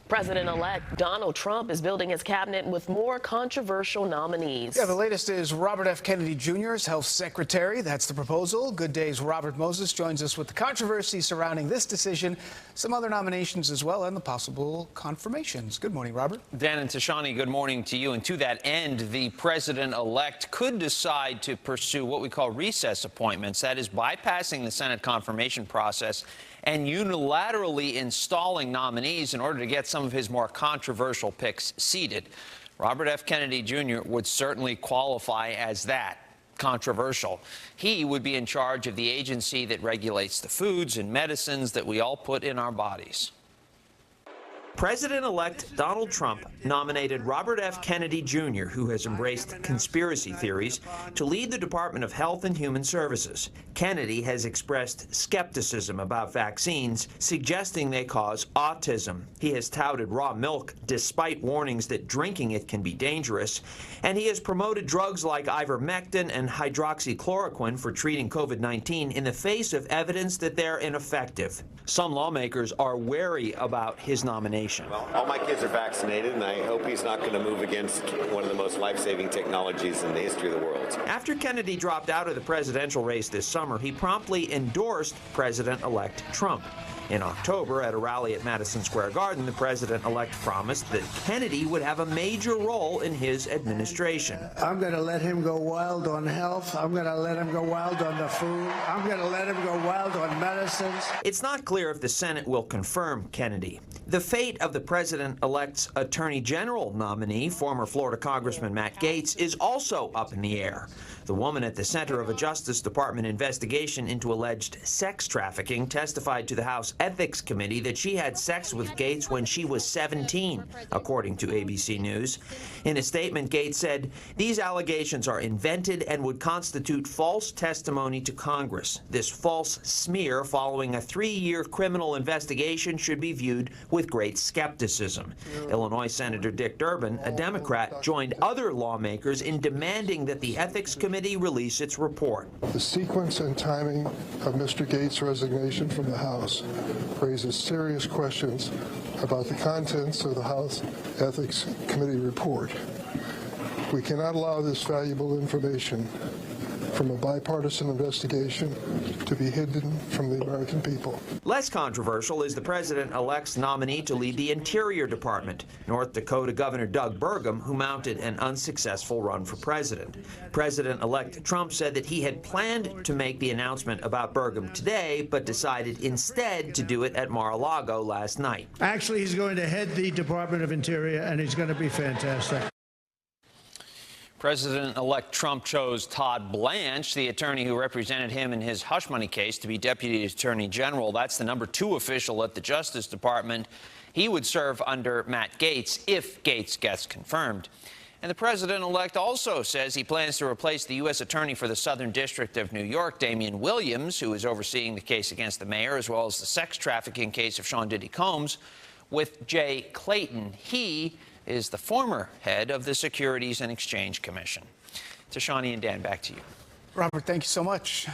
President-elect Donald Trump is building his cabinet with more controversial nominees. Yeah, the latest is Robert F. Kennedy Jr. as health secretary. That's the proposal. Good Day's Robert Moses joins us with the controversy surrounding this decision, some other nominations as well, and the possible confirmations. Good morning, Robert. Dan and Tashani, good morning to you. And to that end, the president-elect could decide to pursue what we call recess appointments, that is, bypassing the Senate confirmation process and unilaterally installing nominees in order to get some of his more controversial picks seated. Robert F. Kennedy Jr. would certainly qualify as that. Controversial. He would be in charge of the agency that regulates the foods and medicines that we all put in our bodies. President-elect Donald Trump nominated Robert F. Kennedy Jr., who has embraced conspiracy theories, to lead the Department of Health and Human Services. Kennedy has expressed skepticism about vaccines, suggesting they cause autism. He has touted raw milk despite warnings that drinking it can be dangerous. And he has promoted drugs like ivermectin and hydroxychloroquine for treating COVID-19 in the face of evidence that they're ineffective. Some lawmakers are wary about his nomination. Well, all my kids are vaccinated, and I hope he's not going to move against one of the most life-saving technologies in the history of the world. After Kennedy dropped out of the presidential race this summer, he promptly endorsed President-elect Trump. In October, at a rally at Madison Square Garden, the president-elect promised that Kennedy would have a major role in his administration. I'm going to let him go wild on health. I'm going to let him go wild on the food. I'm going to let him go wild on medicines. It's not clear if the Senate will confirm Kennedy. The fate of the president-elect's Attorney General nominee, former Florida Congressman Matt Gaetz, is also up in the air. The woman at the center of a Justice Department investigation into alleged sex trafficking testified to the House Ethics Committee that she had sex with Gaetz when she was 17, according to ABC News. In a statement, Gaetz said, "These allegations are invented and would constitute false testimony to Congress. This false smear following a 3-year criminal investigation should be viewed with great skepticism." Illinois Senator Dick Durbin, a Democrat, joined other lawmakers in demanding that the Ethics Committee release its report. The sequence and timing of Mr. Gaetz' resignation from the House raises serious questions about the contents of the House Ethics Committee report. We cannot allow this valuable information from a bipartisan investigation to be hidden from the American people. Less controversial is the president-elect's nominee to lead the Interior Department, North Dakota Governor Doug Burgum, who mounted an unsuccessful run for president. President-elect Trump said that he had planned to make the announcement about Burgum today, but decided instead to do it at Mar-a-Lago last night. Actually, he's going to head the Department of Interior, and he's going to be fantastic. President-elect Trump chose Todd Blanche, the attorney who represented him in his hush money case, to be Deputy Attorney General. That's the #2 official at the Justice Department. He would serve under Matt Gaetz if Gaetz gets confirmed. And the president-elect also says he plans to replace the U.S. Attorney for the Southern District of New York, Damian Williams, who is overseeing the case against the mayor, as well as the sex trafficking case of Sean Diddy Combs, with Jay Clayton. He is the former head of the Securities and Exchange Commission. Tashani and Dan, back to you. Robert, thank you so much.